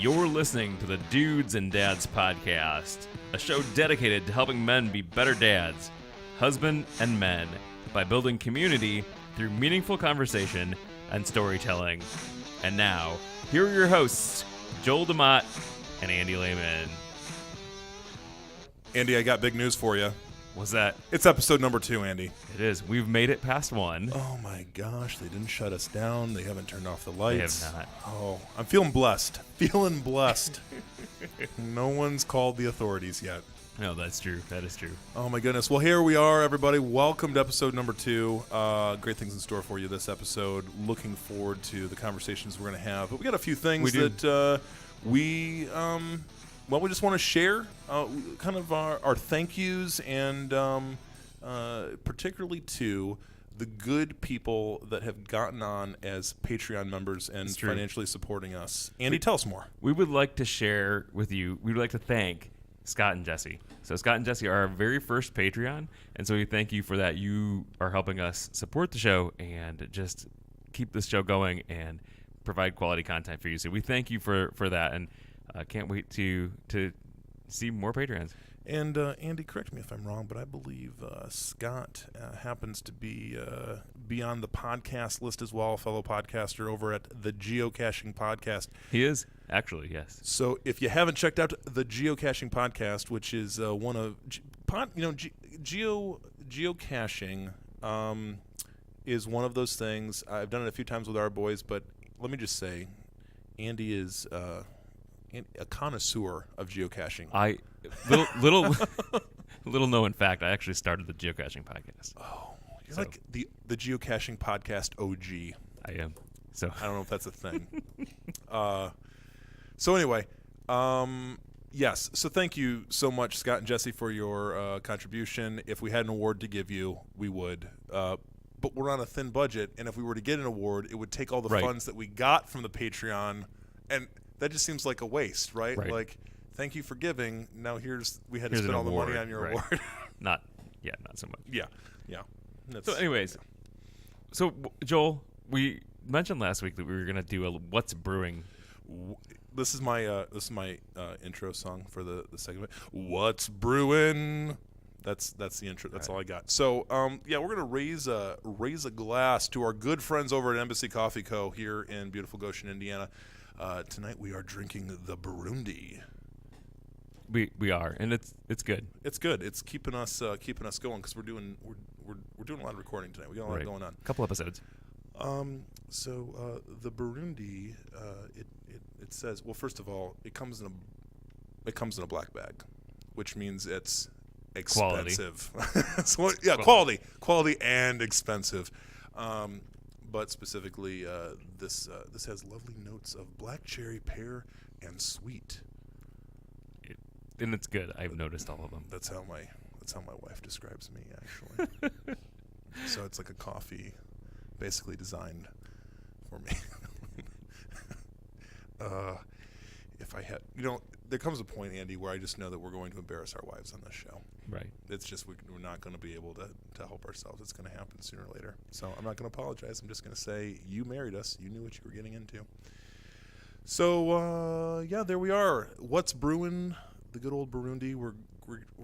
You're listening to the Dudes and Dads Podcast, a show dedicated to helping men be better dads, husband and men, by building community through meaningful conversation and storytelling. And now, here are your hosts, Joel DeMott and Andy Lehman. Andy, I got big news for you. What's that? It's episode number 2, Andy. It is. We've made it past 1. Oh my gosh, they didn't shut us down. They haven't turned off the lights. They have not. Oh, I'm feeling blessed. No one's called the authorities yet. No, that's true. That is true. Oh my goodness. Well, here we are, everybody. Welcome to episode number 2. Great things in store for you this episode. Looking forward to the conversations we're going to have. But we got a few things that we just want to share kind of our thank yous and particularly to the good people that have gotten on as Patreon members and financially supporting us. Andy, tell us more. We would like to share with you, we would like to thank Scott and Jesse. So Scott and Jesse are our very first Patreon, and so we thank you for that. You are helping us support the show and just keep this show going and provide quality content for you. So we thank you for that, and can't wait to see more Patreons. And Andy, correct me if I'm wrong, but I believe Scott happens to be on the podcast list as well, a fellow podcaster over at the Geocaching Podcast. He is, actually, yes. So if you haven't checked out the Geocaching Podcast, which is one of geocaching is one of those things. I've done it a few times with our boys, but let me just say, Andy is a connoisseur of geocaching. Little known fact, I actually started the Geocaching Podcast. Oh, you're like the Geocaching Podcast OG. I am. So I don't know if that's a thing. So anyway, yes. So thank you so much, Scott and Jesse, for your contribution. If we had an award to give you, we would. But we're on a thin budget, and if we were to get an award, it would take all the funds that we got from the Patreon, and that just seems like a waste, right? Like, thank you for giving. Now we had to spend all the money on your award. not so much. Yeah. So anyways, so Joel, we mentioned last week that we were going to do a What's Brewing. This is my intro song for the segment. What's brewing? That's the intro. That's all I got. So we're gonna raise a glass to our good friends over at Embassy Coffee Co. here in beautiful Goshen, Indiana. Tonight we are drinking the Burundi. We are, and it's good. It's good. It's keeping us going because we're doing a lot of recording tonight. We got a lot going on. A couple episodes. So the Burundi, it says, well, first of all, it comes in a black bag, which means it's expensive. Quality and expensive. But specifically, this has lovely notes of black cherry, pear, and sweet. And it's good. I've noticed all of them. That's how my wife describes me, actually. So it's like a coffee, basically designed for me. If I had, there comes a point, Andy, where I just know that we're going to embarrass our wives on this show. Right. It's just we're not going to be able to help ourselves. It's going to happen sooner or later. So I'm not going to apologize. I'm just going to say you married us. You knew what you were getting into. So there we are. What's brewing? The good old Burundi. We're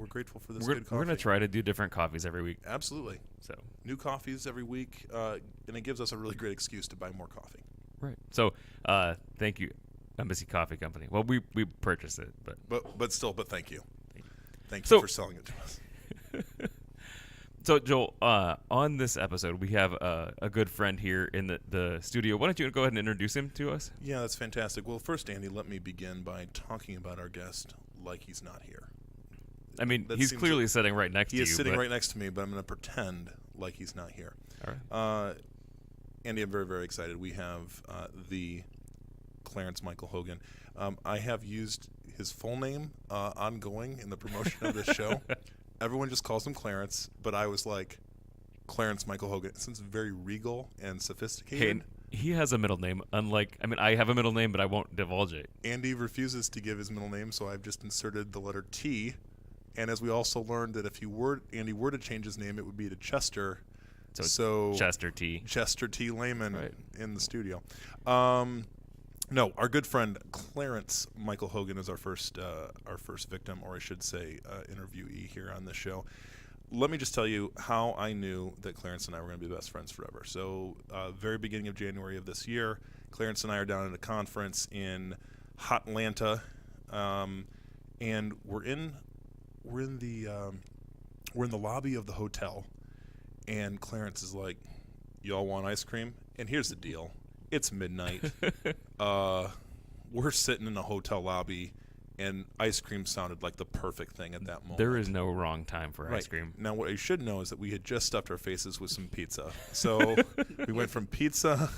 grateful for this good coffee. We're going to try to do different coffees every week. Absolutely. So new coffees every week, and it gives us a really great excuse to buy more coffee. Right. So thank you, Embassy Coffee Company. Well, we purchased it, but thank you. Thank you for selling it to us. So, Joel, on this episode, we have a good friend here in the studio. Why don't you go ahead and introduce him to us? Yeah, that's fantastic. Well, first, Andy, let me begin by talking about our guest like he's not here. I mean, he's clearly sitting right next to you. He is sitting right next to me, but I'm going to pretend like he's not here. All right. Andy, I'm very, very excited. We have the Clarence Michael Hogan. I have used his full name ongoing in the promotion of this show. Everyone just calls him Clarence, but I was like, Clarence Michael Hogan. It sounds very regal and sophisticated. Hey, he has a middle name. I have a middle name, but I won't divulge it. Andy refuses to give his middle name, so I've just inserted the letter T. And as we also learned that if Andy were to change his name, it would be to Chester. So Chester T. Lehman in the studio. No, our good friend Clarence Michael Hogan is our first victim, or I should say, interviewee here on this show. Let me just tell you how I knew that Clarence and I were going to be best friends forever. So, very beginning of January of this year, Clarence and I are down at a conference in Hotlanta, and we're in the lobby of the hotel, and Clarence is like, "Y'all want ice cream?" And here's the deal: it's midnight. We're sitting in a hotel lobby, and ice cream sounded like the perfect thing at that moment. There is no wrong time for ice cream. Now, what you should know is that we had just stuffed our faces with some pizza. So we went from pizza,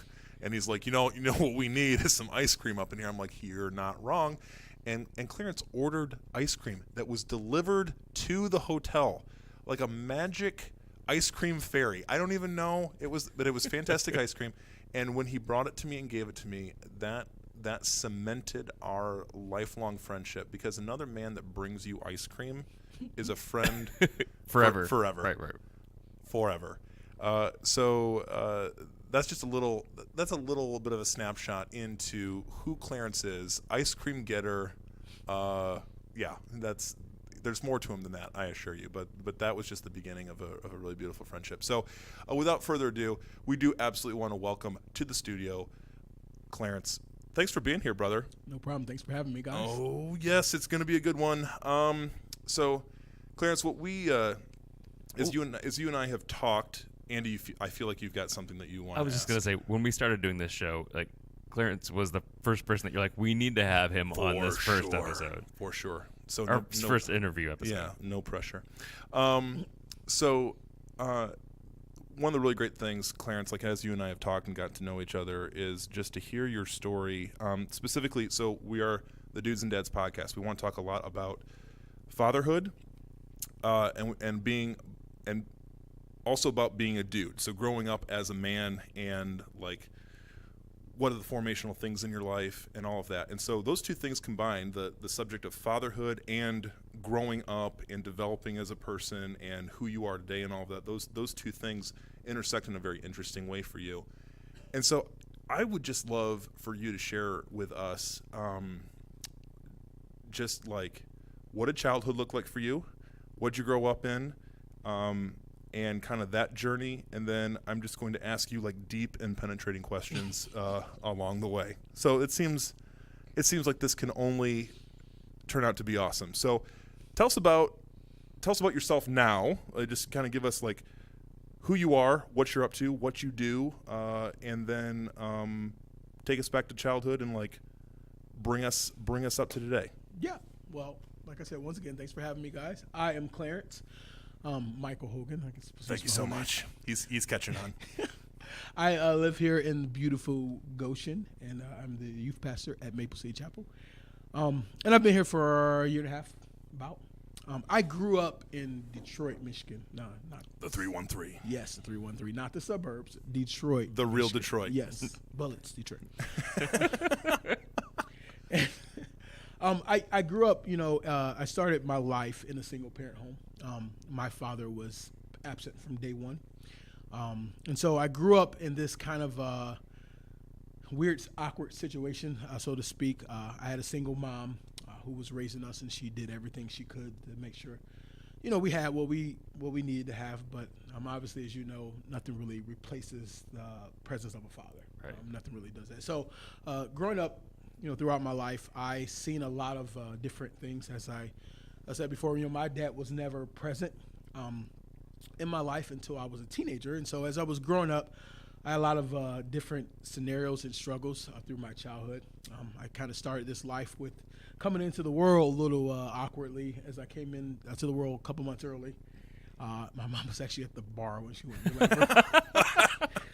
and he's like, you know what we need is some ice cream up in here. I'm like, you're not wrong. And Clarence ordered ice cream that was delivered to the hotel, like a magic ice cream fairy. I don't even know but it was fantastic ice cream. And when he brought it to me and gave it to me, that cemented our lifelong friendship, because another man that brings you ice cream is a friend forever. Forever. Right. Forever. So that's just a little bit of a snapshot into who Clarence is. Ice cream getter. There's more to him than that, I assure you. But that was just the beginning of a really beautiful friendship. So without further ado, we do absolutely want to welcome to the studio Clarence. Thanks for being here, brother. No problem. Thanks for having me, guys. Oh, yes, it's going to be a good one. So, Clarence, what we, as you and I have talked, Andy, I feel like you've got something that you want to ask. I was just going to say, when we started doing this show, like, Clarence was the first person that you're like, we need to have him on this first episode. For sure. So Our first interview episode. Yeah, no pressure. One of the really great things, Clarence, like as you and I have talked and got to know each other, is just to hear your story. Specifically, so we are the Dudes and Dads podcast. We want to talk a lot about fatherhood, and also about being a dude. So growing up as a man, and like, what are the formational things in your life and all of that. And so those two things combined, the subject of fatherhood and growing up and developing as a person and who you are today and all of that, those two things intersect in a very interesting way for you. And so I would just love for you to share with us just like, what did childhood look like for you? What'd you grow up in? And kind of that journey, and then I'm just going to ask you like deep and penetrating questions along the way. So it seems like this can only turn out to be awesome. So tell us about yourself now. Just kind of give us like who you are, what you're up to, what you do, and then take us back to childhood and like bring us up to today. Yeah. Well, like I said, once again, thanks for having me, guys. I am Clarence Michael Hogan. Thank you so much. He's catching on. I live here in beautiful Goshen, and I'm the youth pastor at Maple City Chapel. And I've been here for a year and a half, about. I grew up in Detroit, Michigan. No, not the 313. Yes, the 313, not the suburbs. Detroit, the real Michigan. Detroit. Yes, Bullets, Detroit. I grew up, I started my life in a single-parent home. My father was absent from day one. And so I grew up in this kind of weird, awkward situation, so to speak. I had a single mom who was raising us, and she did everything she could to make sure, we had what we needed to have. But obviously, as you know, nothing really replaces the presence of a father. Right. Nothing really does that. So growing up, throughout my life, I seen a lot of different things. As I said before, my dad was never present in my life until I was a teenager. And so as I was growing up, I had a lot of different scenarios and struggles through my childhood. I kind of started this life with coming into the world a little awkwardly, as I came into the world a couple months early. My mom was actually at the bar when she went.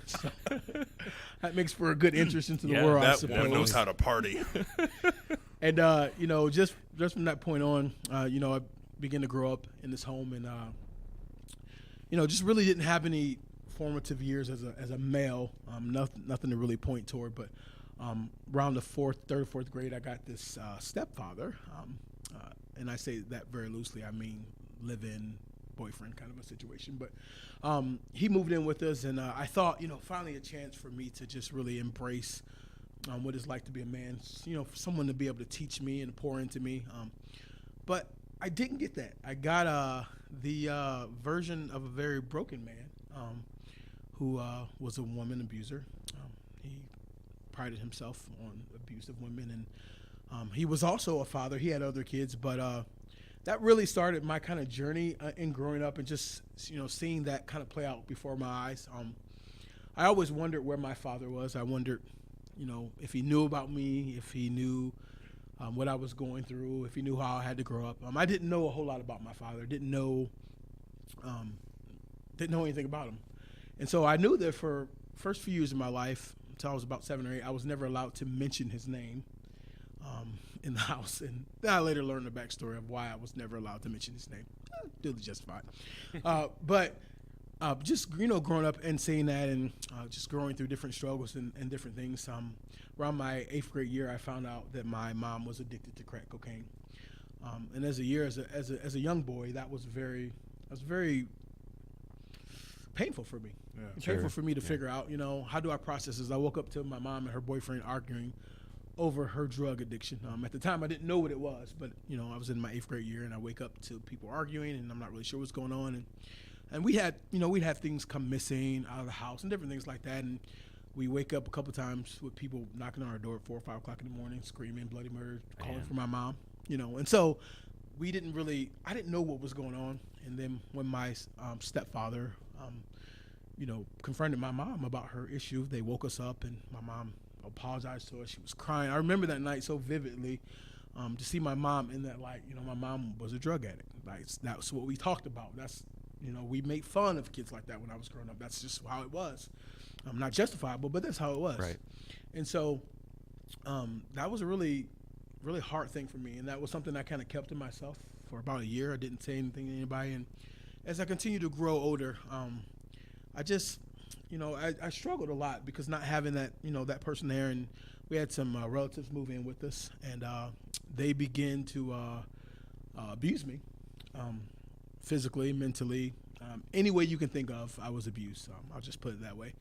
So that makes for a good interest into the world. That I suppose. one knows how to party. And just from that point on, I began to grow up in this home, and just really didn't have any formative years as a male. Nothing to really point toward. But around the third, fourth grade, I got this stepfather, and I say that very loosely. I mean, live-in boyfriend kind of a situation. But he moved in with us, and I thought, finally a chance for me to just really embrace what it's like to be a man, for someone to be able to teach me and pour into me. But I didn't get that. I got the version of a very broken man who was a woman abuser. He prided himself on abuse of women, and he was also a father. He had other kids, but that really started my kind of journey in growing up and just, seeing that kind of play out before my eyes. I always wondered where my father was. I wondered, if he knew about me, if he knew what I was going through, if he knew how I had to grow up. I didn't know a whole lot about my father. Didn't know anything about him. And so I knew that for first few years of my life, until I was about 7 or 8, I was never allowed to mention his name in the house. And then I later learned the backstory of why I was never allowed to mention his name. Duly justified. But just, growing up and seeing that and just growing through different struggles and different things. Around my 8th grade year, I found out that my mom was addicted to crack cocaine. And as a young boy, that was very painful for me. Yeah, painful for me to figure out, how do I process this? I woke up to my mom and her boyfriend arguing over her drug addiction. At the time, I didn't know what it was, but, I was in my 8th grade year, and I wake up to people arguing, and I'm not really sure what's going on. And we'd have things come missing out of the house and different things like that. And we wake up a couple times with people knocking on our door at 4 or 5 o'clock in the morning, screaming bloody murder, calling for my mom, And so I didn't know what was going on. And then when my stepfather, confronted my mom about her issue, they woke us up, and my mom apologized to us. She was crying. I remember that night so vividly, to see my mom in that light. My mom was a drug addict. Like, that's what we talked about. That's, we made fun of kids like that when I was growing up. That's just how it was. Not justifiable, but that's how it was. Right. And so that was a really, really hard thing for me. And that was something I kind of kept to myself for about a year. I didn't say anything to anybody. And as I continued to grow older, I just, I struggled a lot because not having that, that person there. And we had some relatives move in with us, and they began to abuse me physically, mentally. Any way you can think of, I was abused. I'll just put it that way.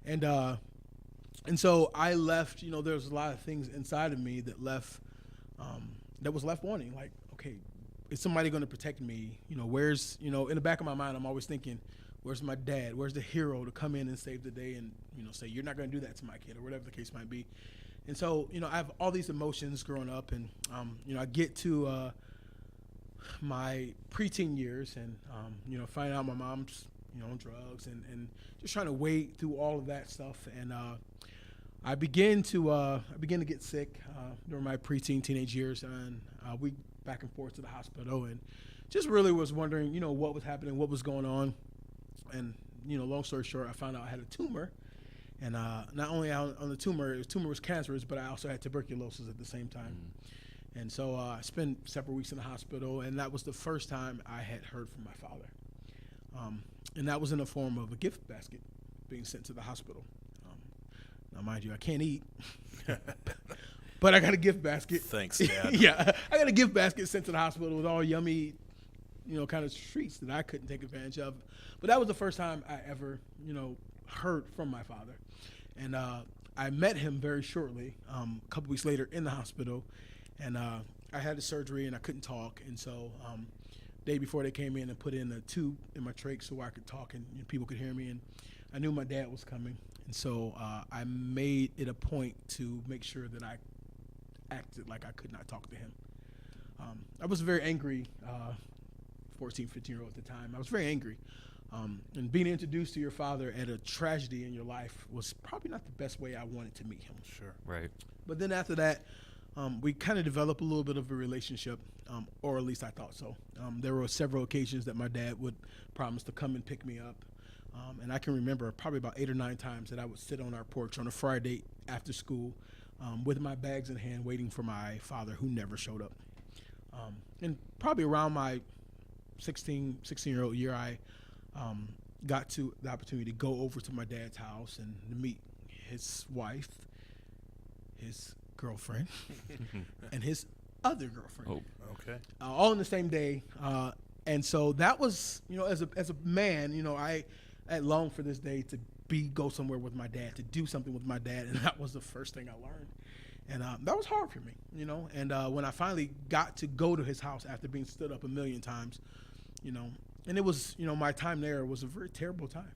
And so I left, there was a lot of things inside of me that was left wanting. Like, okay, is somebody going to protect me? Where's, in the back of my mind, I'm always thinking, where's my dad? Where's the hero to come in and save the day and, say, you're not going to do that to my kid, or whatever the case might be. And so, I have all these emotions growing up, and, I get to my preteen years and, find out my mom's, on drugs and just trying to wade through all of that stuff. And I began to get sick during my preteen, teenage years, and we back and forth to the hospital, and just really was wondering, what was happening, what was going on. And, long story short, I found out I had a tumor. And not only on the tumor was cancerous, but I also had tuberculosis at the same time. And so I spent several weeks in the hospital, and that was the first time I had heard from my father. And that was in the form of a gift basket being sent to the hospital. Now, mind you, I can't eat, but I got a gift basket. Thanks, Dad. Yeah, I got a gift basket sent to the hospital with all yummy, kind of treats that I couldn't take advantage of. But that was the first time I ever, heard from my father. And I met him very shortly, a couple weeks later in the hospital. And I had the surgery and I couldn't talk. And so day before they came in and put in a tube in my trach so I could talk and people could hear me. And I knew my dad was coming. And so I made it a point to make sure that I acted like I could not talk to him. I was very angry, 14, 15-year-old at the time. I was very angry. And being introduced to your father at a tragedy in your life was probably not the best way I wanted to meet him. Sure. Right. But then after that, we kind of developed a little bit of a relationship, or at least I thought so. There were several occasions that my dad would promise to come and pick me up. And I can remember probably about 8 or 9 times that I would sit on our porch on a Friday after school with my bags in hand waiting for my father, who never showed up. And probably around my 16-year-old year, I got to the opportunity to go over to my dad's house and to meet his wife, his girlfriend, and his other girlfriend. Oh, okay. All in the same day. And so that was, as a man, I longed for this day go somewhere with my dad, to do something with my dad, and that was the first thing I learned. And that was hard for me, you know. And when I finally got to go to his house after being stood up a million times, you know, and it was, you know, my time there was a very terrible time.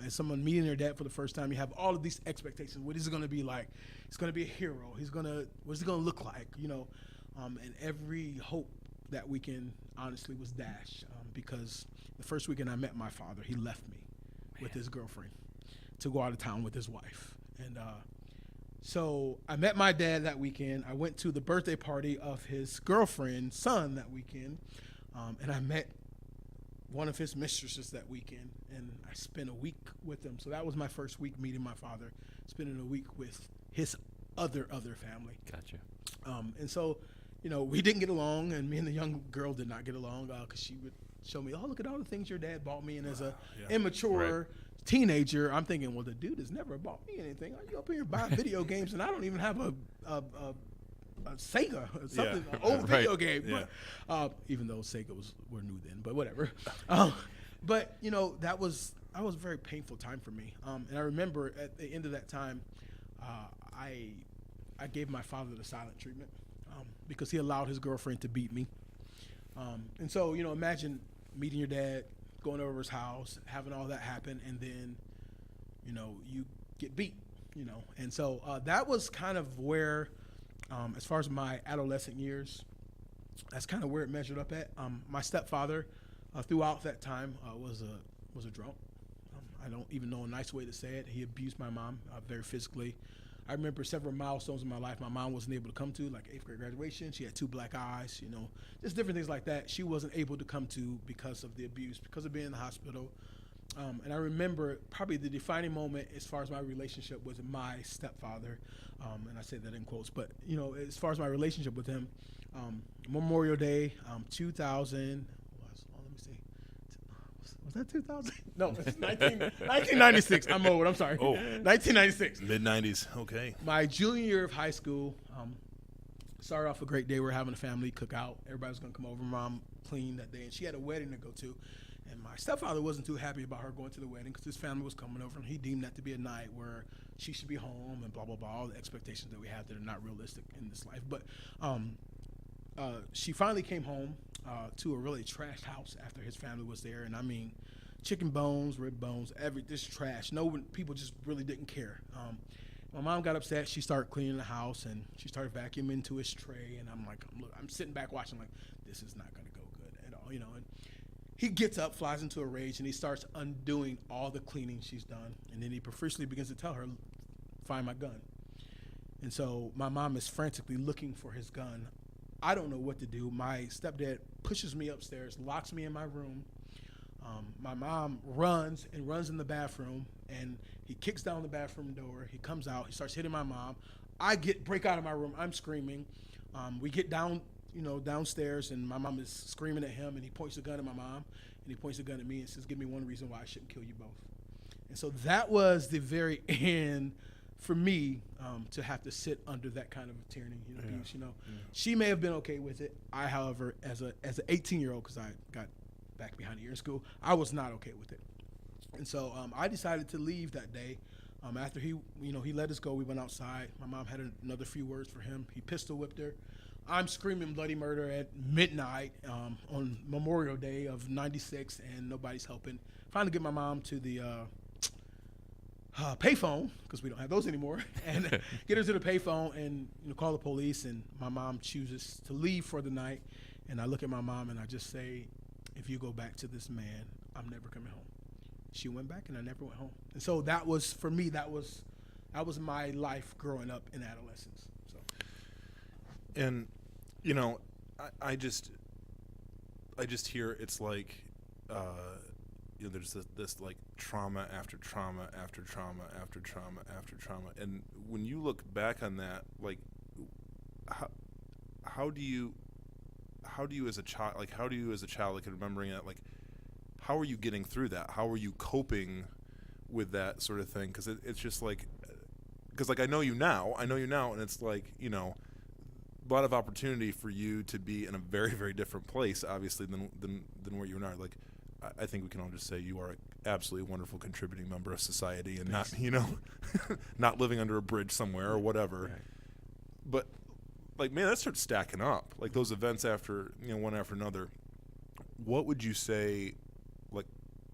As someone meeting their dad for the first time, you have all of these expectations. What is it going to be like? He's going to be a hero. What's he going to look like? You know, and every hope that weekend, honestly, was dashed because the first weekend I met my father, he left me with his girlfriend to go out of town with his wife. And so I met my dad that weekend. I went to the birthday party of his girlfriend's son that weekend, and I met one of his mistresses that weekend, and I spent a week with them. So that was my first week meeting my father, spending a week with his other family. Gotcha. And so, you know, we didn't get along, and me and the young girl did not get along because she would show me, oh, look at all the things your dad bought me. And as a immature teenager, I'm thinking, well, the dude has never bought me anything. Are you up here buying video games, and I don't even have a Sega or something, an old video game. Yeah. But, even though Sega were new then, but whatever. But, you know, that was a very painful time for me. And I remember at the end of that time, I gave my father the silent treatment because he allowed his girlfriend to beat me. And so, you know, imagine meeting your dad, going over his house, having all that happen, and then, you know, you get beat, you know. And so that was kind of where, as far as my adolescent years, that's kind of where it measured up at. My stepfather, throughout that time, was a drunk. I don't even know a nice way to say it. He abused my mom very physically. I remember several milestones in my life my mom wasn't able to come to, like 8th grade graduation. She had 2 black eyes, you know, just different things like that. She wasn't able to come to because of the abuse, because of being in the hospital. And I remember probably the defining moment as far as my relationship with my stepfather, and I say that in quotes, but, you know, as far as my relationship with him, Memorial Day, 2000, let me see. Was that 2000? No, it's 1996. I'm old. I'm sorry. Oh. 1996. Mid-90s. Okay. My junior year of high school, started off a great day. We were having a family cookout. Everybody was going to come over. Mom cleaned that day, and she had a wedding to go to. And my stepfather wasn't too happy about her going to the wedding because his family was coming over, and he deemed that to be a night where she should be home and blah, blah, blah, all the expectations that we have that are not realistic in this life. But she finally came home to a really trashed house after his family was there. And I mean, chicken bones, rib bones, this trash. People just really didn't care. My mom got upset. She started cleaning the house, and she started vacuuming into his tray. And I'm sitting back watching like, this is not going to go good at all, you know. And he gets up, flies into a rage, and he starts undoing all the cleaning she's done. And then he profusely begins to tell her, find my gun. And so my mom is frantically looking for his gun. I don't know what to do. My stepdad pushes me upstairs, locks me in my room. My mom runs in the bathroom, and he kicks down the bathroom door. He comes out. He starts hitting my mom. I break out of my room. I'm screaming. We get downstairs, and my mom is screaming at him, and he points a gun at my mom, and he points a gun at me and says, give me one reason why I shouldn't kill you both. And so that was the very end for me to have to sit under that kind of tyranny, abuse. She may have been okay with it. I, however, as an 18-year-old, because I got back behind a year in school, I was not okay with it. And so I decided to leave that day. After he let us go, we went outside. My mom had another few words for him. He pistol whipped her. I'm screaming bloody murder at midnight on Memorial Day of '96, and nobody's helping. Finally get my mom to the payphone, because we don't have those anymore, and get her to the payphone and call the police. And my mom chooses to leave for the night. And I look at my mom and I just say, if you go back to this man, I'm never coming home. She went back and I never went home. And so that was, for me, that was my life growing up in adolescence. So. And, I just hear it's like, there's this like trauma after trauma after trauma after trauma after trauma. And when you look back on that, like, how do you as a child, like remembering that, like, how are you getting through that? How are you coping with that sort of thing? Because it's just like, I know you now, and it's like, a lot of opportunity for you to be in a very, very different place, obviously, than where you are now. Like, I think we can all just say you are an absolutely wonderful contributing member of society, and Thanks. not, you know, not living under a bridge somewhere or whatever. Right. But like, man, that starts stacking up. Like those events after, you know, one after another. What would you say? Like,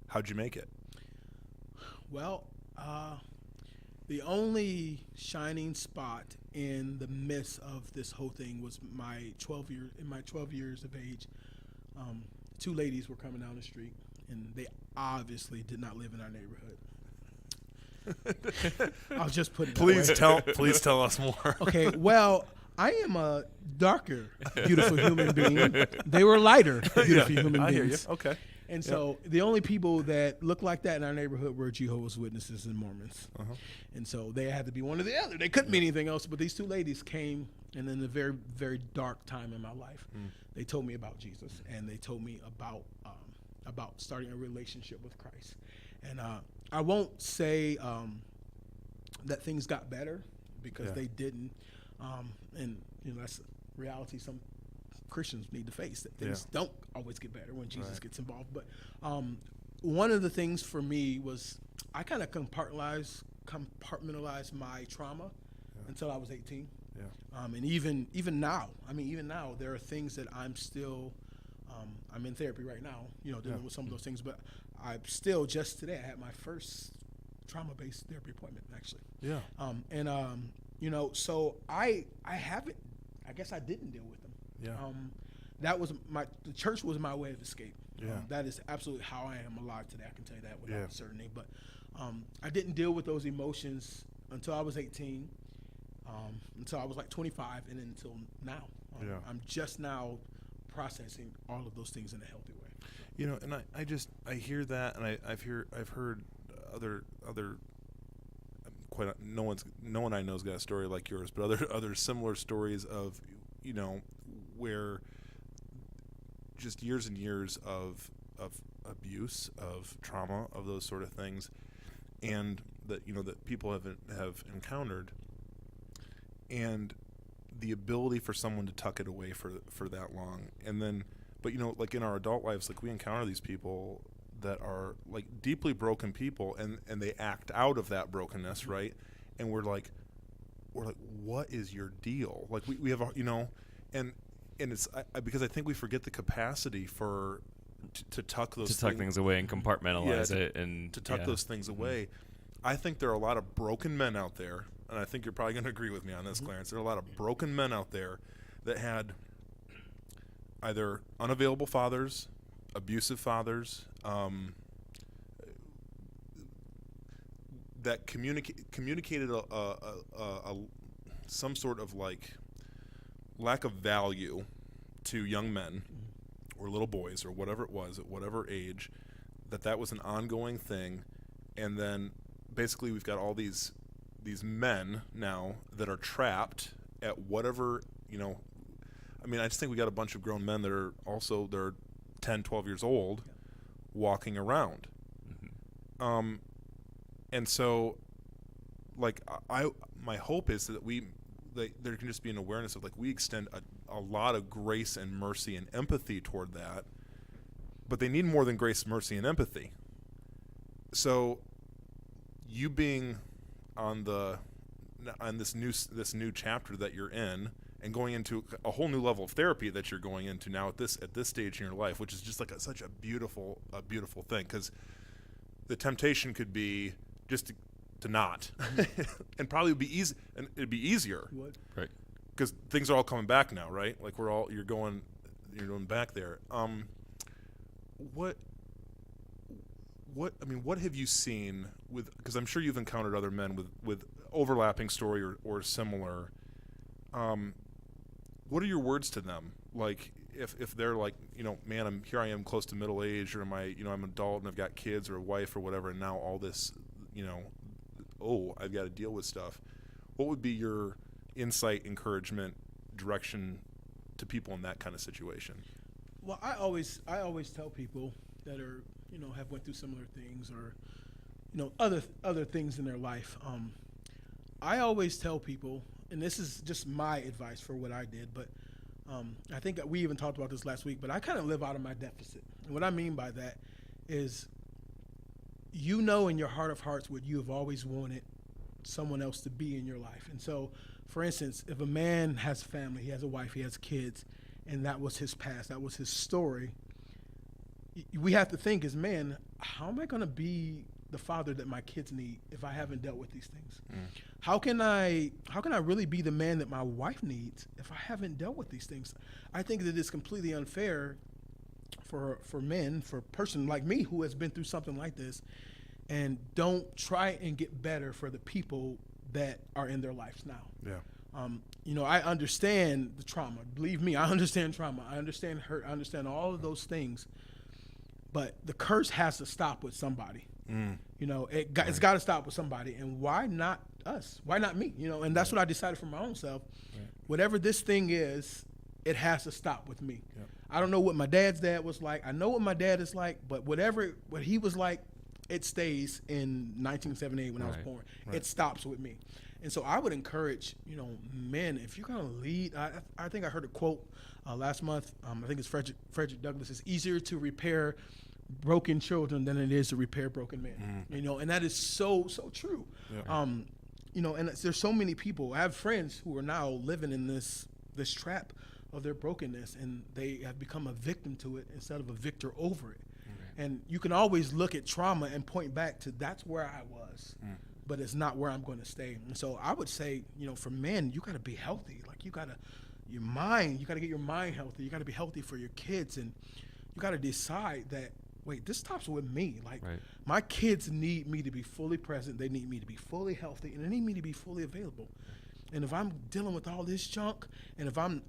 how'd you make it? Well, the only shining spot in the midst of this whole thing was my 12 years of age. Two ladies were coming down the street, and they obviously did not live in our neighborhood. I'll just put it that way. Please tell us more. Okay, well, I am a darker, beautiful human being. They were lighter, beautiful human I beings. hear you. Okay. And so the only people that looked like that in our neighborhood were Jehovah's Witnesses and Mormons. Uh-huh. And so they had to be one or the other. They couldn't be anything else. But these two ladies came, and in a very, very dark time in my life, they told me about Jesus, and they told me about starting a relationship with Christ. And I won't say that things got better, because they didn't. And you know, that's reality. Some Christians need to face that things don't always get better when Jesus gets involved. But one of the things for me was I kind of compartmentalized my trauma until I was 18. Yeah. And even now, there are things that I'm still, I'm in therapy right now, you know, dealing with some of those things. But I'm still, just today, I had my first trauma-based therapy appointment, actually. Yeah. You know, so I haven't, I guess I didn't deal with them. Yeah. That was the church was my way of escape. Yeah. That is absolutely how I am alive today. I can tell you that without certainty. But I didn't deal with those emotions until I was 18, until I was like 25, and then until now. I'm just now processing all of those things in a healthy way. You know, and I hear that, and I've heard other no one I know's got a story like yours, but other similar stories of, you know, where just years and years of abuse, of trauma, of those sort of things, and that, you know, that people have encountered, and the ability for someone to tuck it away for that long, and then, but you know, like in our adult lives, like we encounter these people that are like deeply broken people, and they act out of that brokenness, right? And we're like, what is your deal? Like we have, you know, and it's because I think we forget the capacity to tuck things away and compartmentalize it, and to tuck those things away. I think there are a lot of broken men out there, and I think you're probably going to agree with me on this, Clarence. There are a lot of broken men out there that had either unavailable fathers, abusive fathers, that communicated some sort of like lack of value to young men or little boys or whatever it was at whatever age, that was an ongoing thing. And then basically we've got all these men now that are trapped at whatever, you know, I mean, I just think we got a bunch of grown men that are also, they're 10, 12 years old walking around. And so, like, my hope is that there can just be an awareness of, like, we extend a lot of grace and mercy and empathy toward that, but they need more than grace, mercy, and empathy. So, you being on this new chapter that you're in, and going into a whole new level of therapy that you're going into now at this stage in your life, which is just like such a beautiful thing, because the temptation could be just to not, and probably would be easy, and it'd be easier, right? Because things are all coming back now, right? Like you're going back there. What have you seen with? Because I'm sure you've encountered other men with overlapping story or similar. What are your words to them? Like, if they're like, you know, man, I am close to middle age, or I'm an adult and I've got kids or a wife or whatever, and now all this, you know, I've got to deal with stuff. What would be your insight, encouragement, direction to people in that kind of situation? Well, I always tell people that are, you know, have went through similar things, or, you know, other things in their life. I always tell people, and this is just my advice for what I did, but I think that we even talked about this last week, but I kind of live out of my deficit. And what I mean by that is, you know, in your heart of hearts what you have always wanted someone else to be in your life. And so, for instance, if a man has family, he has a wife, he has kids, and that was his past, that was his story, we have to think as men, how am I going to be the father that my kids need if I haven't dealt with these things? How can I really be the man that my wife needs if I haven't dealt with these things? I think that it's completely unfair for men, for a person like me who has been through something like this, and don't try and get better for the people that are in their lives now. Yeah. You know, I understand the trauma. Believe me, I understand trauma. I understand hurt. I understand all of those things. But the curse has to stop with somebody. You know, it's got to stop with somebody. And why not us? Why not me? You know, and that's what I decided for my own self. Whatever this thing is, it has to stop with me. I don't know what my dad's dad was like. I know what my dad is like, but what he was like, it stays in 1978 when I was born. It stops with me. And so I would encourage, you know, men, if you're going to lead, I think I heard a quote last month. I think it's Frederick Douglass. It's easier to repair broken children than it is to repair broken men. You know, and that is so true. You know, and there's so many people. I have friends who are now living in this trap of their brokenness, and they have become a victim to it instead of a victor over it. And you can always look at trauma and point back to that's where I was, but it's not where I'm going to stay. And so I would say, you know, for men, you got to be healthy. Like you got to get your mind healthy. You got to be healthy for your kids, and you got to decide that, wait, this stops with me. Like my kids need me to be fully present. They need me to be fully healthy, and they need me to be fully available. And if I'm dealing with all this junk, and if I'm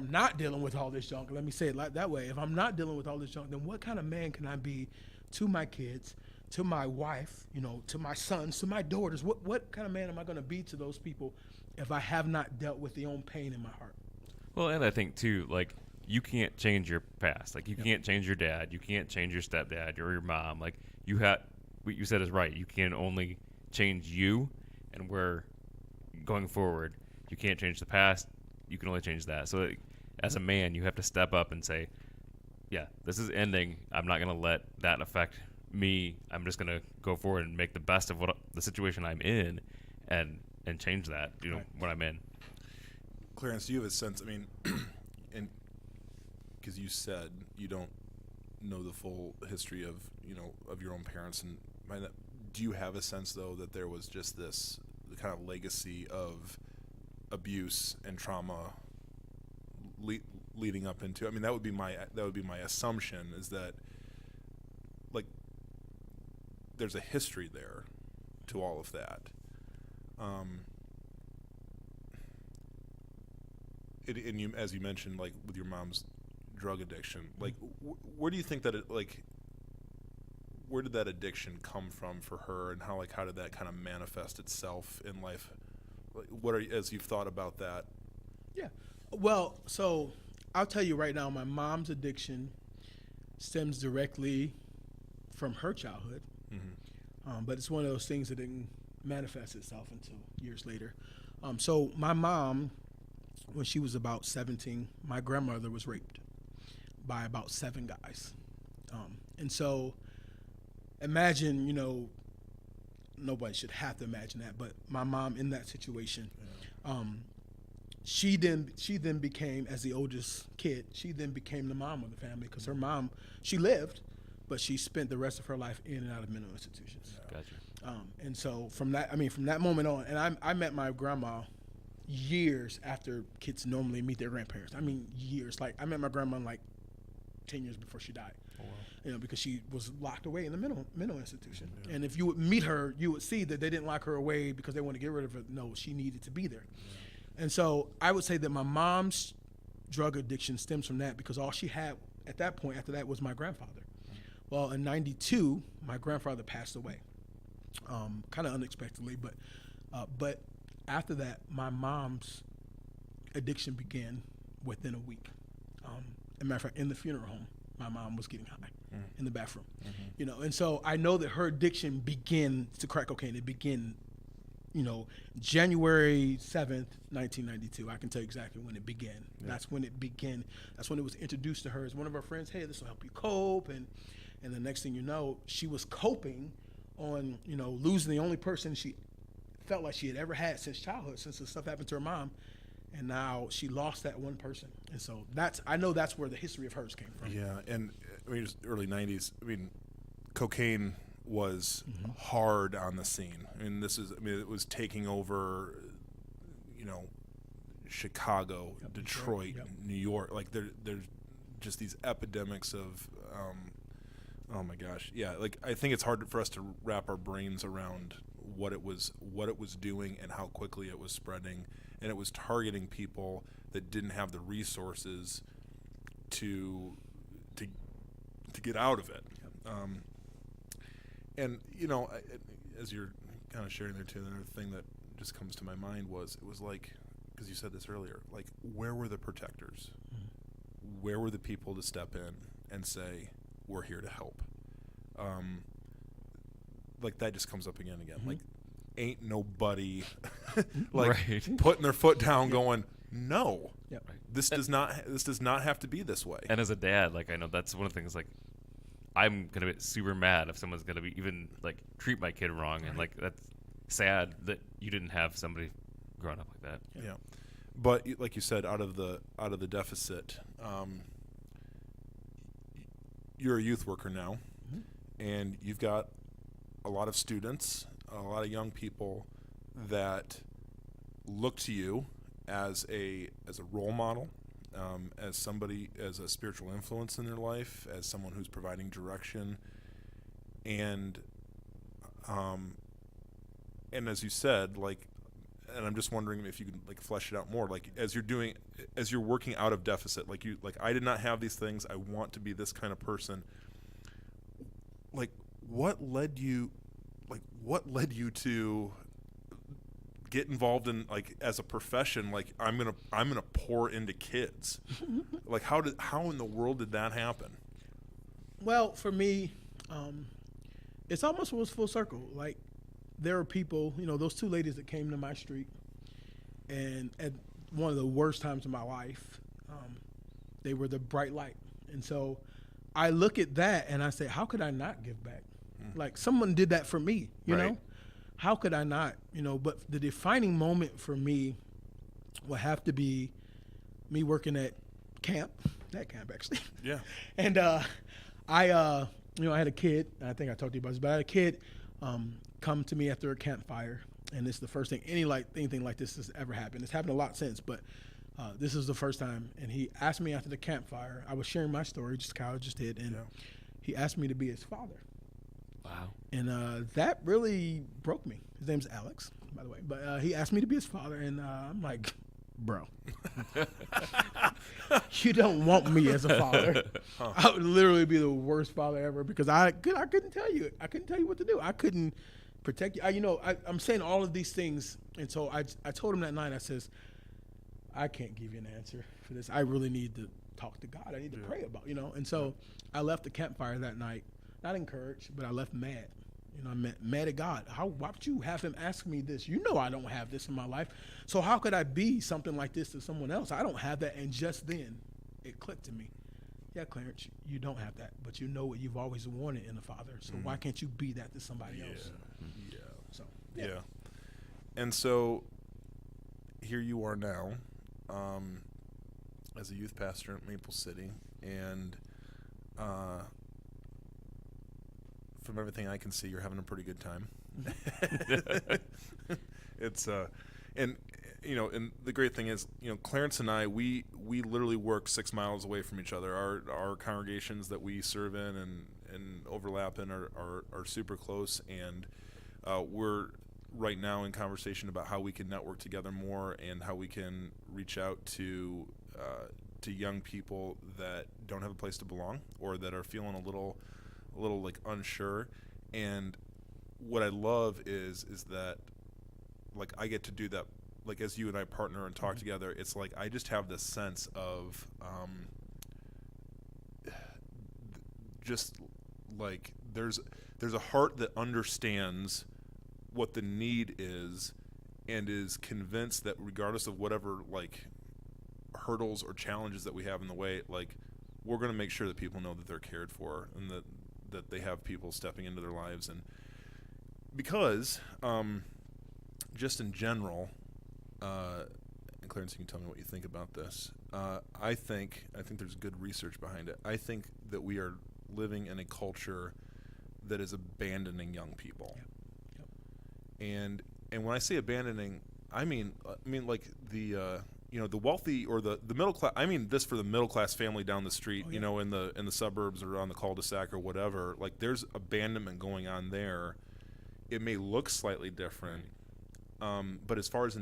not dealing with all this junk, let me say it like that way, if I'm not dealing with all this junk, then what kind of man can I be to my kids, to my wife, you know, to my sons, to my daughters? What kind of man am I going to be to those people if I have not dealt with the own pain in my heart? Well, and I think too, like, you can't change your past. Like, you can't change your dad. You can't change your stepdad or your mom. Like, what you said is right. You can only change you, and going forward, you can't change the past. You can only change that. So as a man, you have to step up and say, yeah, this is ending. I'm not going to let that affect me. I'm just going to go forward and make the best of the situation I'm in and change that, you know, when I'm in. Clarence, do you have a sense, I mean, and because you said you don't know the full history of, you know, of your own parents, and do you have a sense, though, that there was just this kind of legacy of abuse and trauma leading up into? I mean, that would be my assumption, is that, like, there's a history there to all of that. And you, as you mentioned, like with your mom's drug addiction, like where do you think that where did that addiction come from for her, and how did that kind of manifest itself in life? Like, as you've thought about that? Yeah. Well, so I'll tell you right now, my mom's addiction stems directly from her childhood. But it's one of those things that didn't manifest itself until years later. So my mom, when she was about 17, my grandmother was raped by about 7 guys. And so imagine, you know, nobody should have to imagine that, but my mom in that situation, she then became, as the oldest kid, she then became the mom of the family, because her mom, she lived, but she spent the rest of her life in and out of mental institutions. Gotcha. And so from that moment on, and I met my grandma years after kids normally meet their grandparents. I mean, years. Like, I met my grandma like 10 years before she died. Oh, wow. You know, because she was locked away in the mental institution. Yeah. And if you would meet her, you would see that they didn't lock her away because they wanted to get rid of her. No, she needed to be there. Yeah. And so I would say that my mom's drug addiction stems from that, because all she had at that point after that was my grandfather. Well, in 92, my grandfather passed away, kind of unexpectedly, but after that, my mom's addiction began within a week. As a matter of fact, in the funeral home, my mom was getting high in the bathroom. You know, and so I know that her addiction began to crack cocaine. It began, you know, January 7th, 1992. I can tell you exactly when it began. Yeah. That's when it began. That's when it was introduced to her as one of her friends. Hey, this will help you cope, and And the next thing you know, she was coping on, losing the only person she felt like she had ever had since childhood, since the stuff happened to her mom. And now she lost that one person. And so I know that's where the history of hers came from. Yeah, and I mean, just early 90s, I mean, cocaine was hard on the scene. I mean, it was taking over, Chicago, Detroit, New York. Like there's just these epidemics of, oh my gosh, yeah. Like I think it's hard for us to wrap our brains around what it was doing and how quickly it was spreading, and it was targeting people that didn't have the resources to get out of it. And as you're kind of sharing there too, another thing that just comes to my mind was like, because you said this earlier, like where were the protectors? Where were the people to step in and say, we're here to help? Like that just comes up again and again. Like ain't nobody putting their foot down going, no, this does not have to be this way. And as a dad, like I know that's one of the things, like I'm gonna be super mad if someone's gonna be even like treat my kid wrong, and like that's sad that you didn't have somebody growing up like that. Yeah. But like you said, out of the deficit, you're a youth worker now, and you've got a lot of students, a lot of young people that look to you as a role model, as somebody, as a spiritual influence in their life, as someone who's providing direction, and as you said, like, and I'm just wondering if you can like flesh it out more, like as you're working out of deficit, like I did not have these things, I want to be this kind of person. Like what led you to get involved in, like, as a profession, like I'm gonna pour into kids? Like how in the world did that happen? Well, for me, it's almost was full circle. Like there are people, those two ladies that came to my street, and at one of the worst times of my life, they were the bright light. And so I look at that and I say, how could I not give back? Like someone did that for me, you know? How could I not? But the defining moment for me would have to be me working at that camp actually. Yeah. And I had a kid, I think I talked to you about this, but I had a kid come to me after a campfire, and it's the first thing anything like this has ever happened. It's happened a lot since, but this is the first time. And he asked me after the campfire, I was sharing my story, just Kyle just did, and he asked me to be his father. Wow. And that really broke me. His name's Alex, by the way. But he asked me to be his father, and I'm like, bro, you don't want me as a father. I would literally be the worst father ever, because I couldn't tell you. I couldn't tell you what to do. I couldn't protect you. I'm saying all of these things, and so I told him that night, I says, I can't give you an answer for this. I really need to talk to God. I need to pray about, And so I left the campfire that night, not encouraged, but I left mad. I'm mad at God. Why would you have him ask me this? I don't have this in my life. So how could I be something like this to someone else? I don't have that. And just then it clicked to me. Yeah, Clarence, you don't have that, but you know what you've always wanted in a father. So why can't you be that to somebody else? Yeah. So, yeah. And so here you are now, as a youth pastor at Maple City, and from everything I can see, you're having a pretty good time. It's and the great thing is, Clarence and I, we literally work 6 miles away from each other. Our congregations that we serve in and overlap in are super close, and we're right now in conversation about how we can network together more and how we can reach out to young people that don't have a place to belong or that are feeling a little like unsure. And what I love is that, like, I get to do that, like, as you and I partner and talk together. It's like I just have this sense of just like there's a heart that understands what the need is and is convinced that regardless of whatever like hurdles or challenges that we have in the way, like, we're going to make sure that people know that they're cared for and that that they have people stepping into their lives, and because just in general, and Clarence, you can tell me what you think about this. I think there's good research behind it. I think that we are living in a culture that is abandoning young people. And when I say abandoning, I mean like the the wealthy or the middle class. I mean this for the middle class family down the street, in the suburbs or on the cul-de-sac or whatever. Like there's abandonment going on there. It may look slightly different, but as far as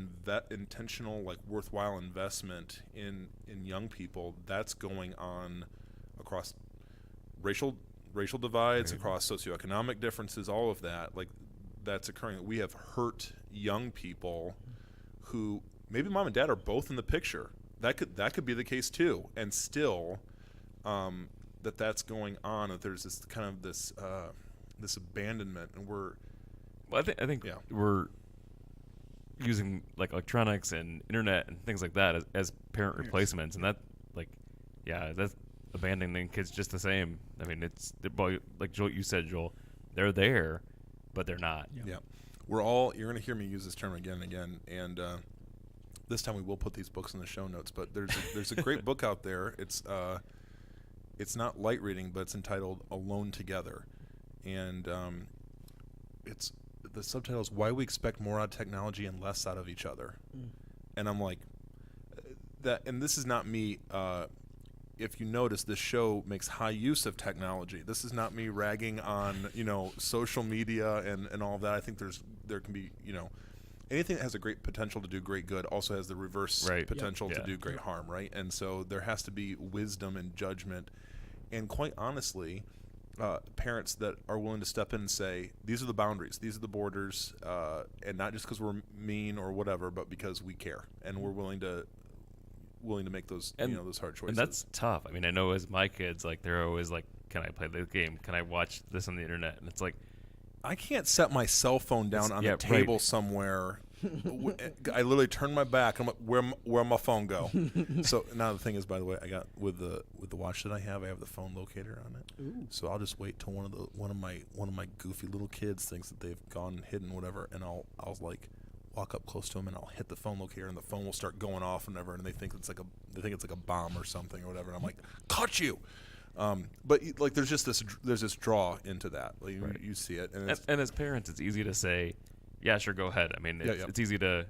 intentional, like worthwhile investment in young people, that's going on across racial divides, across socioeconomic differences, all of that. Like that's occurring. We have hurt young people who maybe mom and dad are both in the picture. That could be the case too, and still that's going on. That there's this kind of this abandonment, and I think we're using like electronics and internet and things like that as parent replacements, and that that's abandoning kids just the same. I mean, like Joel, you said, Joel, they're there, but they're not. Yeah. You're going to hear me use this term again and again, and this time we will put these books in the show notes. But there's a great book out there. It's not light reading, but it's entitled "Alone Together," and it's the subtitle is "Why We Expect More Out of Technology and Less Out of Each Other," and I'm like that. And this is not me. If you notice, this show makes high use of technology. This is not me ragging on social media and all of that. I think there can be anything that has a great potential to do great good also has the reverse potential to do great harm, right? And so there has to be wisdom and judgment, and quite honestly, parents that are willing to step in and say, these are the boundaries, these are the borders, and not just because we're mean or whatever, but because we care and we're willing to make those those hard choices. And that's tough. I mean, I know as my kids, like they're always like, can I play this game? Can I watch this on the internet? And it's like, I can't set my cell phone down on the table somewhere. I literally turn my back. I'm like, where my phone go? So now the thing is, by the way, I got with the watch that I have the phone locator on it. Ooh. So I'll just wait till one of my goofy little kids thinks that they've gone hidden, whatever, and I'll like walk up close to them and I'll hit the phone locator and the phone will start going off and whatever, and they think it's like a bomb or something or whatever, and I'm like, caught you. But like there's this draw into that. Like, you see it, and as parents, it's easy to say, yeah, sure, go ahead. I mean, it's easy to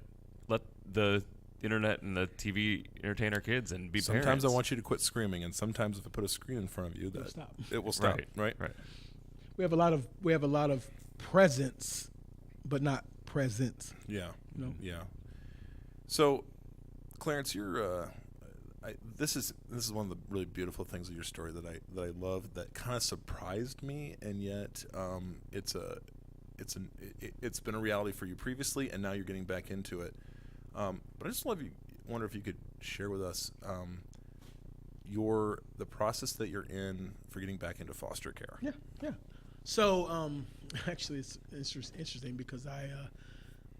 let the internet and the TV entertain our kids and be sometimes parents. I want you to quit screaming, and sometimes if I put a screen in front of you, it will stop. Right. We have a lot of presence, but not presence. Yeah. Yeah. So, Clarence, you're. This is one of the really beautiful things of your story that I love, that kind of surprised me, and yet it's been a reality for you previously, and now you're getting back into it. But I just wonder if you could share with us the process that you're in for getting back into foster care. Yeah. So actually, it's interesting because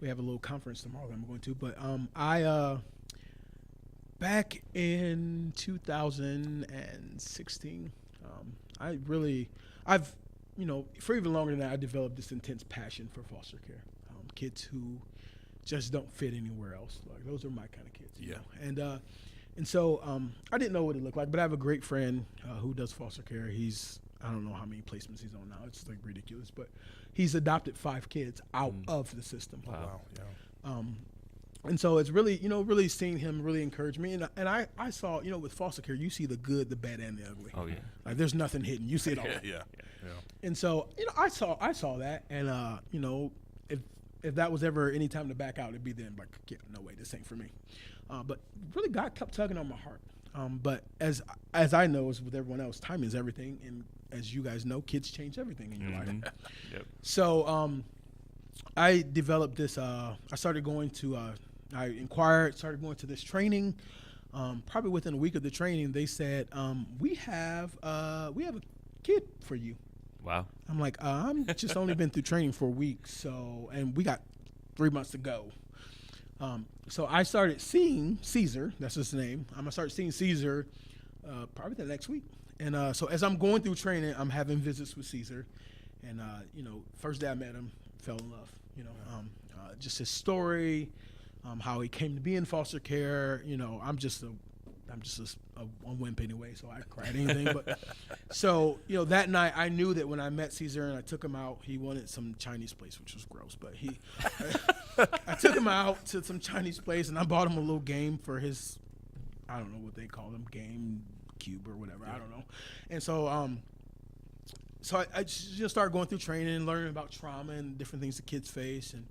we have a little conference tomorrow that I'm going to, but I back in 2016, I've for even longer than that, I developed this intense passion for foster care. Kids who just don't fit anywhere else. Like those are my kind of kids. Yeah. And so I didn't know what it looked like, but I have a great friend who does foster care. I don't know how many placements he's on now. It's like ridiculous, but he's adopted 5 kids out of the system. Wow. Yeah. And so it's really, really seeing him really encourage me. And I saw, with foster care, you see the good, the bad, and the ugly. Oh, yeah. Like there's nothing hidden. You see it all. Yeah. And so, I saw that. And, if that was ever any time to back out, it'd be then like, yeah, no way, this ain't for me. But really God kept tugging on my heart. But as I know, as with everyone else, time is everything. And as you guys know, kids change everything in your life. Yep. So I developed this. I started going to. I inquired, started going to this training. Probably within a week of the training, they said, "We have a kid for you." Wow. I'm like, I'm just only been through training for a week, and we got 3 months to go. So I started seeing Caesar. That's his name. I'm gonna start seeing Caesar probably the next week, And so as I'm going through training, I'm having visits with Caesar, and first day I met him, fell in love. Just his story, how he came to be in foster care. I'm just a wimp anyway, so I cry at anything. But so that night I knew that when I met Caesar and I took him out, he wanted some Chinese place, which was gross. But I took him out to some Chinese place, and I bought him a little game for his, I don't know what they call them, game cube or whatever. I don't know. And so I just started going through training and learning about trauma and different things that kids face. And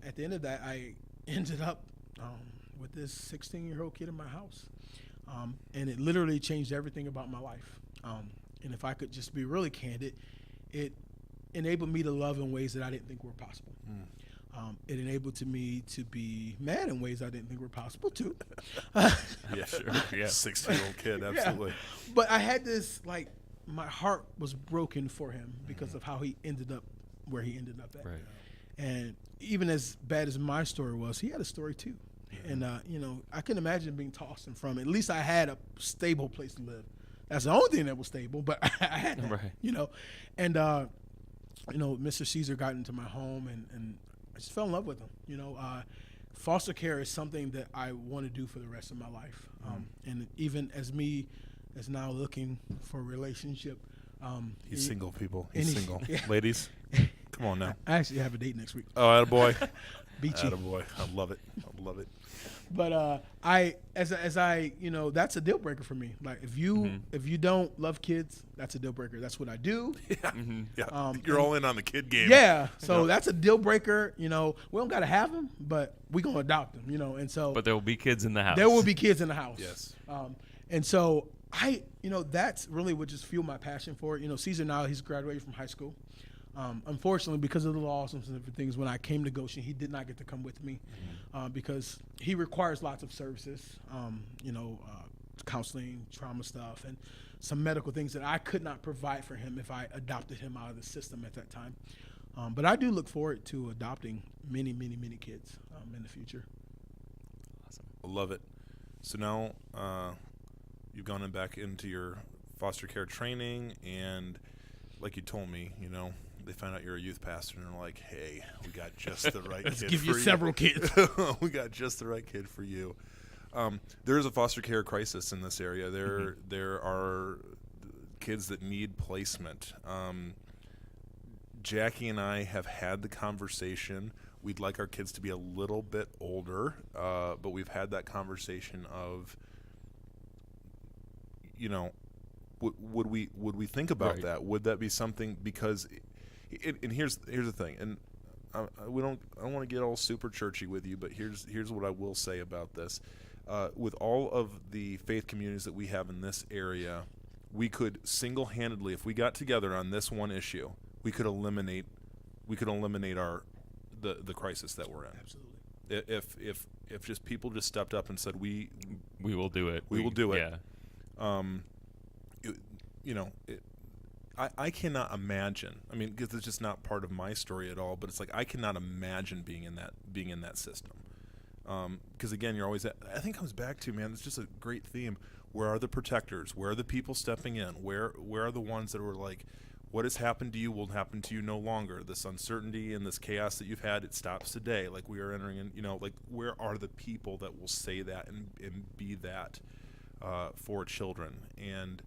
at the end of that, I ended up with this 16-year-old kid in my house. And it literally changed everything about my life. And if I could just be really candid, it enabled me to love in ways that I didn't think were possible. It enabled me to be mad in ways I didn't think were possible too. Yeah, sure. Yeah, 16-year-old kid, absolutely. Yeah. But I had this, my heart was broken for him because of how he ended up where he ended up at. Right. And even as bad as my story was, he had a story too. And I couldn't imagine being tossed and from. At least I had a stable place to live. That's the only thing that was stable, but I had that, right. And Mr. Caesar got into my home, and I just fell in love with him. Foster care is something that I want to do for the rest of my life. And even as now looking for a relationship. He's single, people. He's single. Yeah. Ladies, come on now. I actually have a date next week. Oh, attaboy. Beat you. Attaboy. I love it. I love it. But that's a deal breaker for me. Like if you don't love kids, that's a deal breaker. That's what I do. Yeah. Yeah. You're all in on the kid game. Yeah. So that's a deal breaker. We don't gotta have them, but we gonna adopt them. And so. But there will be kids in the house. There will be kids in the house. Yes. And so that's really what just fueled my passion for it. Caesar now, he's graduated from high school. Unfortunately, because of the laws and some different things, when I came to Goshen, he did not get to come with me because he requires lots of services, counseling, trauma stuff, and some medical things that I could not provide for him if I adopted him out of the system at that time. But I do look forward to adopting many, many, many kids in the future. Awesome. I love it. So now you've gone back into your foster care training, and like you told me, they find out you're a youth pastor, and they're like, "Hey, we got just the right kid for you." Let's give you several kids. We got just the right kid for you. There is a foster care crisis in this area. There are kids that need placement. Jackie and I have had the conversation. We'd like our kids to be a little bit older, but we've had that conversation of, would we think about that? Would that be something? Because, and here's the thing, and I don't want to get all super churchy with you, but here's what I will say about this. With all of the faith communities that we have in this area, we could single-handedly, if we got together on this one issue, we could eliminate the crisis that we're in. Absolutely. If just people just stepped up and said we will do it. We will do it. Yeah. I cannot imagine. I mean, because it's just not part of my story at all. But it's like I cannot imagine being in that system. Because again, you're always. I think it comes back to, man, it's just a great theme. Where are the protectors? Where are the people stepping in? Where are the ones that were like, what has happened to you will happen to you no longer. This uncertainty and this chaos that you've had, it stops today. Like we are entering in. Where are the people that will say that and be that for children? And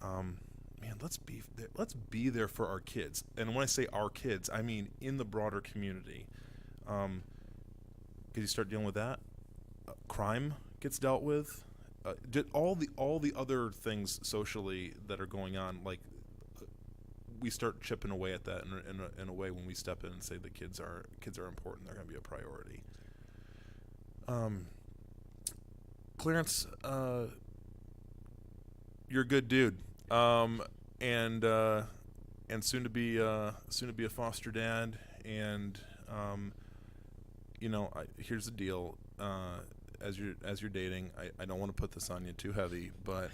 man, let's be there for our kids. And when I say our kids, I mean in the broader community. Because you start dealing with that, crime gets dealt with. All the other things socially that are going on, like we start chipping away at that in a way when we step in and say the kids are important. They're going to be a priority. Clarence, you're a good dude. And soon to be a foster dad, and here's the deal. As you're dating, I don't want to put this on you too heavy, but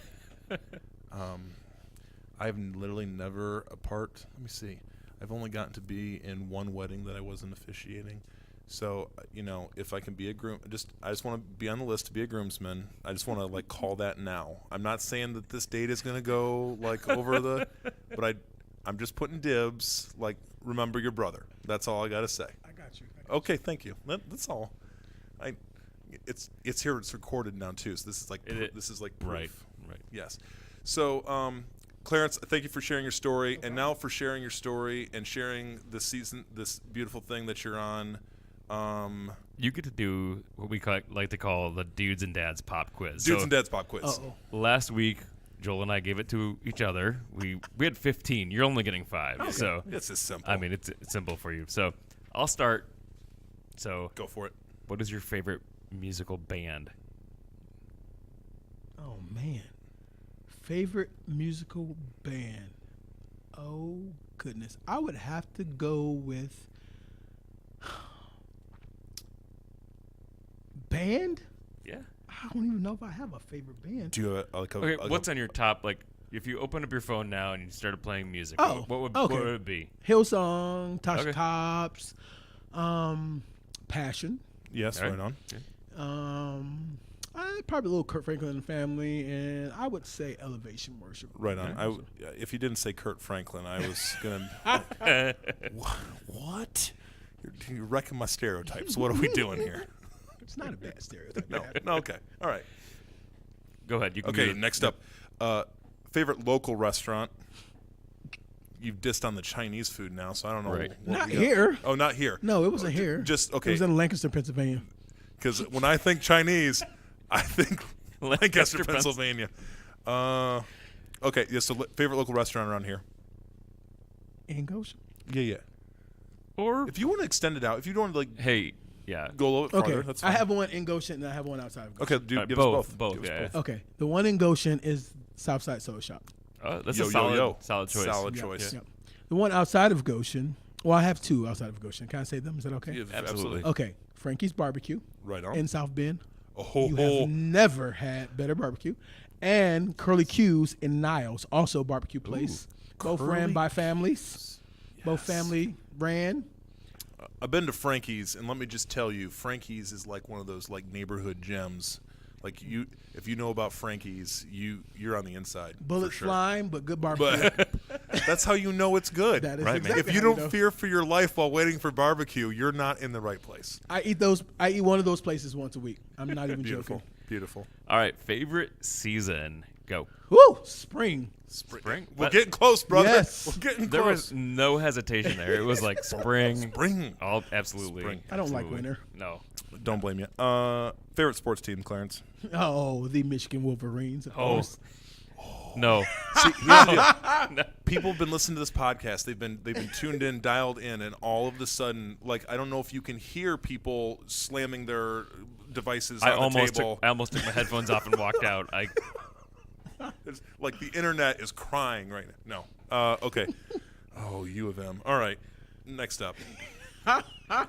I've literally never Let me see. I've only gotten to be in one wedding that I wasn't officiating. So, if I can be a groom, I just want to be on the list to be a groomsman. I just want to like call that now. I'm not saying that this date is going to go like over but I'm just putting dibs. Like, remember your brother. That's all I got to say. I got you. Okay, thank you. That's all. It's here. It's recorded now too. So this is like proof. Right. Yes. So, Clarence, thank you for sharing your story, and now for sharing your story and sharing this beautiful thing that you're on. You get to do what we like to call the Dudes and Dads pop quiz. Dudes and Dads pop quiz. Uh-oh. Last week, Joel and I gave it to each other. We had 15. You're only getting 5. Okay. So this is simple. I mean, it's simple for you. So I'll start. So go for it. What is your favorite musical band? Oh man, favorite musical band. Oh goodness, I would have to go with band. Yeah. I don't even know if I have a favorite band. Do you have Okay, what's on your top? Like, if you open up your phone now and you started playing music, Oh, what okay. would it be? Hillsong, Tasha Okay. Cobbs, Passion. Yes, All right on. Probably a little Kurt Franklin and Family, and I would say Elevation Worship. Right on. Okay. If you didn't say Kurt Franklin, I was gonna. What? You're wrecking my stereotypes. What are we doing here? It's not a bad stereotype. No. Okay. All right. Go ahead. You can Okay. do it. Next up, favorite local restaurant. You've dissed on the Chinese food now, so I don't know. Right. what Not we got. here. Oh, not here. No, it wasn't here. Just okay. It was in Lancaster, Pennsylvania. Because when I think Chinese, I think Lancaster, Pennsylvania. Okay, yeah, so favorite local restaurant around here? In Goshen. Yeah. Or If you want to extend it out, if you don't want to hey, yeah. go a little bit farther, Okay, that's I fine. have one in Goshen and I have one outside of Goshen. Okay, give us both. both. Give us Yeah. Okay, the one in Goshen is Southside Soda Shop. That's Yo, a solid, yo, yo. solid choice. Solid Yep, choice. yep. The one outside of Goshen. Well, I have 2 outside of Goshen. Can I say them? Is that okay? Yeah, Absolutely. Okay, Frankie's Barbecue Right on. in South Bend. Oh, You have never had better barbecue. And Curly Q's in Niles, also barbecue place. Both ran Curly by families. Both family ran. I've been to Frankie's, and let me just tell you, Frankie's is like one of those like neighborhood gems. Like if you know about Frankie's, you're on the inside. Bullet for sure. flying, but good barbecue. But that's how you know it's good. That is Right, man. exactly If you how don't know. fear for your life while waiting for barbecue, you're not in the right place. I eat one of those places once a week. I'm not even Beautiful. joking. Beautiful. All right. Favorite season? Go. Woo! Spring. Spring. We're But getting close, brother. Yes. We're getting there close. was no hesitation there. It was like spring. Spring. All absolutely. Spring. I don't like Absolutely. winter. No. Don't blame you. Favorite sports team, Clarence? Oh, the Michigan Wolverines. Of Oh. course. No. See, here's the deal. People have been listening to this podcast. They've been tuned in, dialed in, and all of a sudden, like, I don't know if you can hear people slamming their devices on the table. I almost took my headphones off and walked out. It's like the internet is crying right now. No. Okay. Oh, U of M. All right. Next up.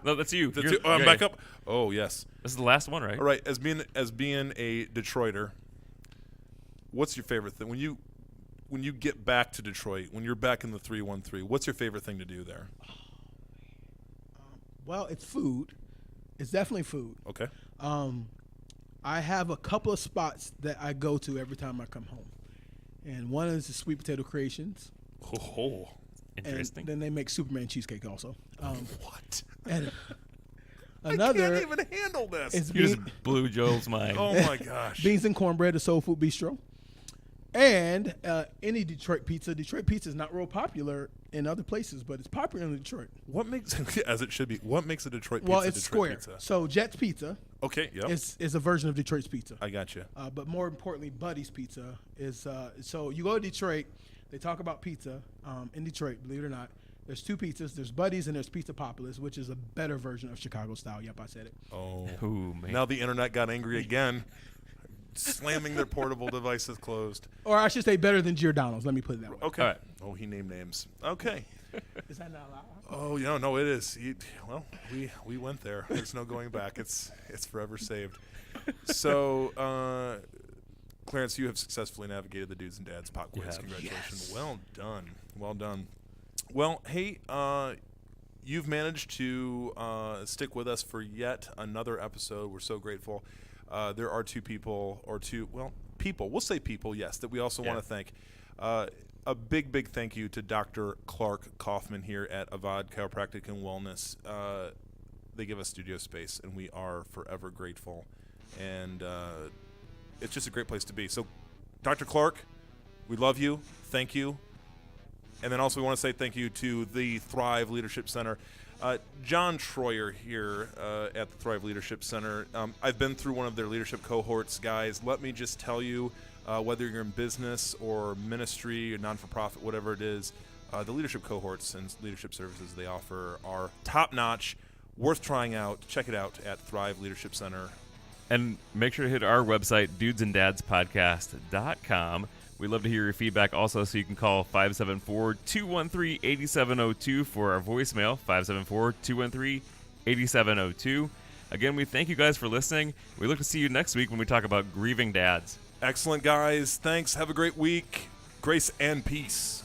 No, that's you. I'm Okay. back up. Oh, yes. This is the last one, right? All right. As being a Detroiter, what's your favorite thing when you get back to Detroit? When you're back in the 313, what's your favorite thing to do there? Well, it's food. It's definitely food. Okay. I have a couple of spots that I go to every time I come home, and one is the Sweet Potato Creations. Oh. Interesting. And then they make Superman cheesecake also. What? And I another can't even handle this. is You just blew Joel's mind. Oh my gosh. beans and cornbread, the Soul Food Bistro, and any Detroit pizza. Detroit pizza is not real popular in other places, but it's popular in Detroit. What makes as it should be? What makes a Detroit pizza? Well, it's Detroit square. Pizza? So Jet's Pizza Okay. Yep. is a version of Detroit's pizza. I got you. But more importantly, Buddy's Pizza is so you go to Detroit, they talk about pizza in Detroit, believe it or not. There's 2 pizzas. There's Buddy's and there's Pizza Populous, which is a better version of Chicago style. Yep, I said it. Oh. Ooh, man. Now the internet got angry again, slamming their portable devices closed. Or I should say better than Giordano's. Let me put it that way. Okay. All right. Oh, he named names. Okay. Is that not loud? Oh, no, it is. Well, we went there. There's no going back. It's forever saved. So, Clarence, you have successfully navigated the Dudes and Dads pop quiz. Yeah. Congratulations. Yes. Well done. Well done. Well, hey, you've managed to stick with us for yet another episode. We're so grateful. There are people, we'll say people, yes, that we also want to thank. A big thank you to Dr. Clark Kaufman here at Avad Chiropractic and Wellness. They give us studio space, and we are forever grateful. And it's just a great place to be. So, Dr. Clark, we love you. Thank you. And then also we want to say thank you to the Thrive Leadership Center. John Troyer here at the Thrive Leadership Center. I've been through one of their leadership cohorts, guys. Let me just tell you, whether you're in business or ministry or non-for-profit, whatever it is, the leadership cohorts and leadership services they offer are top-notch, worth trying out. Check it out at Thrive Leadership Center. And make sure to hit our website, dudesandadspodcast.com. We'd love to hear your feedback also, so you can call 574-213-8702 for our voicemail, 574-213-8702. Again, we thank you guys for listening. We look to see you next week when we talk about grieving dads. Excellent, guys. Thanks. Have a great week. Grace and peace.